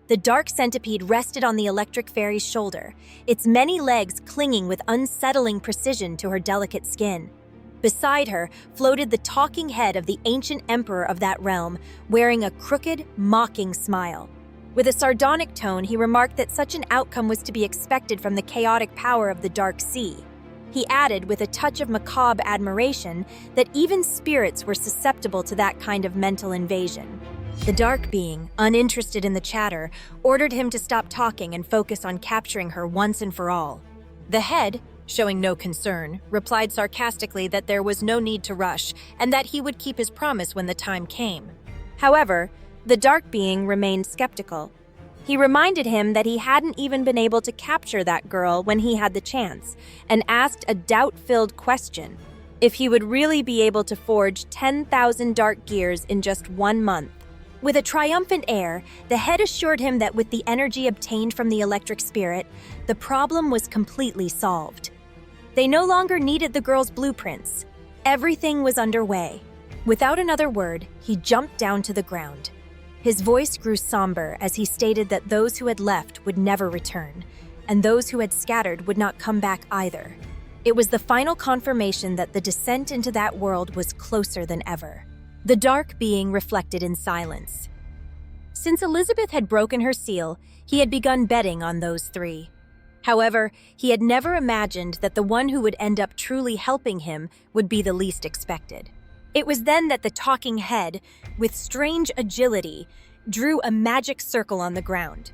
The dark centipede rested on the electric fairy's shoulder, its many legs clinging with unsettling precision to her delicate skin. Beside her floated the talking head of the ancient emperor of that realm, wearing a crooked, mocking smile. With a sardonic tone, he remarked that such an outcome was to be expected from the chaotic power of the dark sea. He added, with a touch of macabre admiration, that even spirits were susceptible to that kind of mental invasion. The dark being, uninterested in the chatter, ordered him to stop talking and focus on capturing her once and for all. The head, showing no concern, replied sarcastically that there was no need to rush and that he would keep his promise when the time came. However, the dark being remained skeptical. He reminded him that he hadn't even been able to capture that girl when he had the chance, and asked a doubt-filled question: if he would really be able to forge 10,000 dark gears in just 1 month. With a triumphant air, the head assured him that with the energy obtained from the electric spirit, the problem was completely solved. They no longer needed the girl's blueprints. Everything was underway. Without another word, he jumped down to the ground. His voice grew somber as he stated that those who had left would never return, and those who had scattered would not come back either. It was the final confirmation that the descent into that world was closer than ever. The dark being reflected in silence. Since Elizabeth had broken her seal, he had begun betting on those three. However, he had never imagined that the one who would end up truly helping him would be the least expected. It was then that the talking head, with strange agility, drew a magic circle on the ground.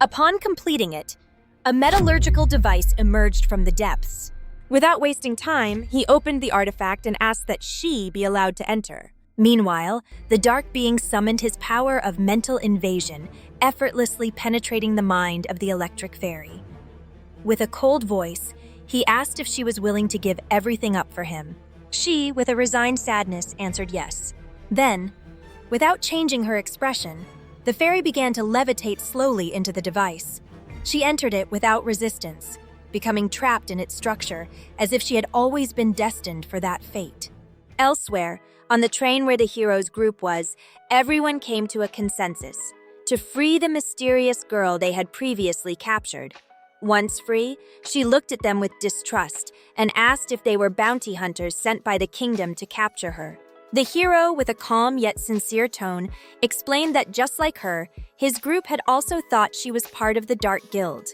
Upon completing it, a metallurgical device emerged from the depths. Without wasting time, he opened the artifact and asked that she be allowed to enter. Meanwhile, the dark being summoned his power of mental invasion, effortlessly penetrating the mind of the electric fairy. With a cold voice, he asked if she was willing to give everything up for him. She, with a resigned sadness, answered yes. Then, without changing her expression, the fairy began to levitate slowly into the device. She entered it without resistance, becoming trapped in its structure, as if she had always been destined for that fate. Elsewhere, on the train where the hero's group was, everyone came to a consensus: to free the mysterious girl they had previously captured. Once free, she looked at them with distrust and asked if they were bounty hunters sent by the kingdom to capture her. The hero, with a calm yet sincere tone, explained that just like her, his group had also thought she was part of the Dark Guild.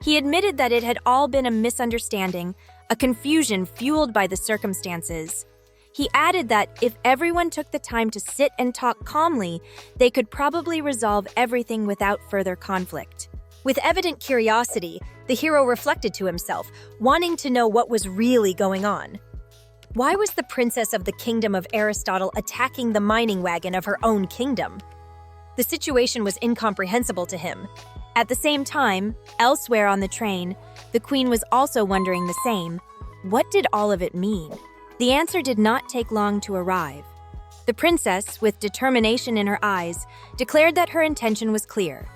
He admitted that it had all been a misunderstanding, a confusion fueled by the circumstances. He added that if everyone took the time to sit and talk calmly, they could probably resolve everything without further conflict. With evident curiosity, the hero reflected to himself, wanting to know what was really going on. Why was the princess of the kingdom of Aristotle attacking the mining wagon of her own kingdom? The situation was incomprehensible to him. At the same time, elsewhere on the train, the queen was also wondering the same. What did all of it mean? The answer did not take long to arrive. The princess, with determination in her eyes, declared that her intention was clear.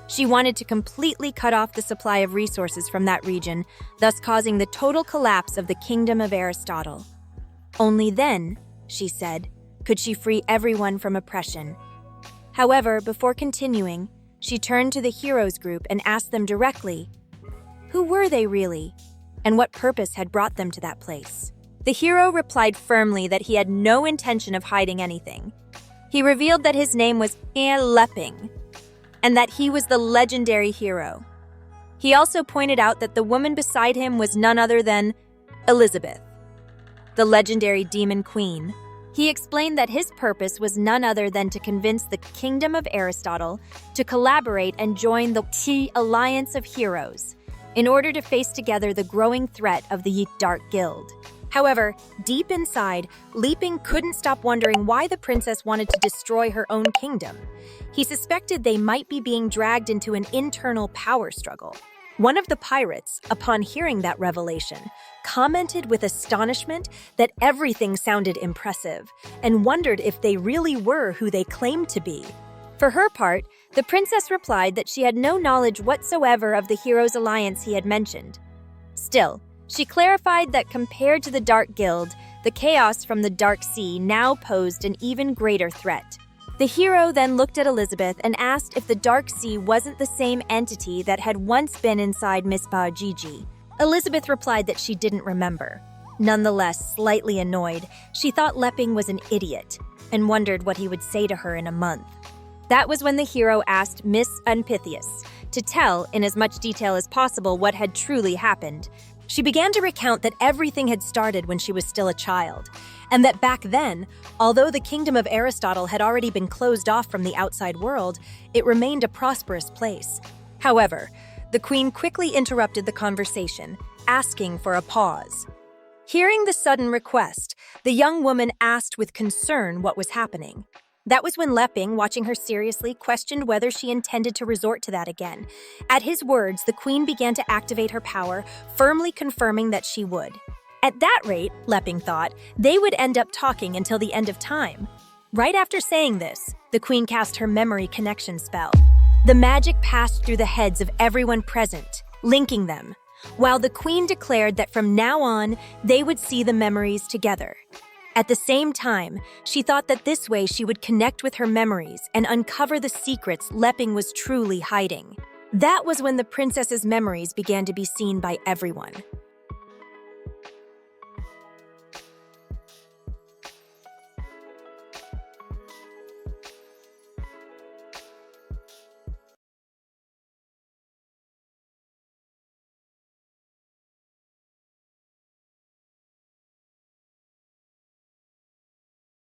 She wanted to completely cut off the supply of resources from that region, thus causing the total collapse of the kingdom of Aristotle. Only then, she said, could she free everyone from oppression. However, before continuing, she turned to the heroes group and asked them directly, who were they really, and what purpose had brought them to that place? The hero replied firmly that he had no intention of hiding anything. He revealed that his name was Leping, and that he was the legendary hero. He also pointed out that the woman beside him was none other than Elizabeth, the legendary demon queen. He explained that his purpose was none other than to convince the kingdom of Aristotle to collaborate and join the Alliance of Heroes in order to face together the growing threat of the Dark Guild. However, deep inside, Leping couldn't stop wondering why the princess wanted to destroy her own kingdom. He suspected they might be being dragged into an internal power struggle. One of the pirates, upon hearing that revelation, commented with astonishment that everything sounded impressive and wondered if they really were who they claimed to be. For her part, the princess replied that she had no knowledge whatsoever of the heroes' alliance he had mentioned. Still, she clarified that compared to the Dark Guild, the chaos from the Dark Sea now posed an even greater threat. The hero then looked at Elizabeth and asked if the dark sea wasn't the same entity that had once been inside Miss Baojiji. Elizabeth replied that she didn't remember. Nonetheless, slightly annoyed, she thought Leping was an idiot and wondered what he would say to her in a month. That was when the hero asked Miss Unpithius to tell in as much detail as possible what had truly happened. She began to recount that everything had started when she was still a child, and that back then, although the kingdom of Aristotle had already been closed off from the outside world, it remained a prosperous place. However, the queen quickly interrupted the conversation, asking for a pause. Hearing the sudden request, the young woman asked with concern what was happening. That was when Leping, watching her seriously, questioned whether she intended to resort to that again. At his words, the queen began to activate her power, firmly confirming that she would. At that rate, Leping thought, they would end up talking until the end of time. Right after saying this, the queen cast her memory connection spell. The magic passed through the heads of everyone present, linking them, while the queen declared that from now on, they would see the memories together. At the same time, she thought that this way she would connect with her memories and uncover the secrets Leping was truly hiding. That was when the princess's memories began to be seen by everyone.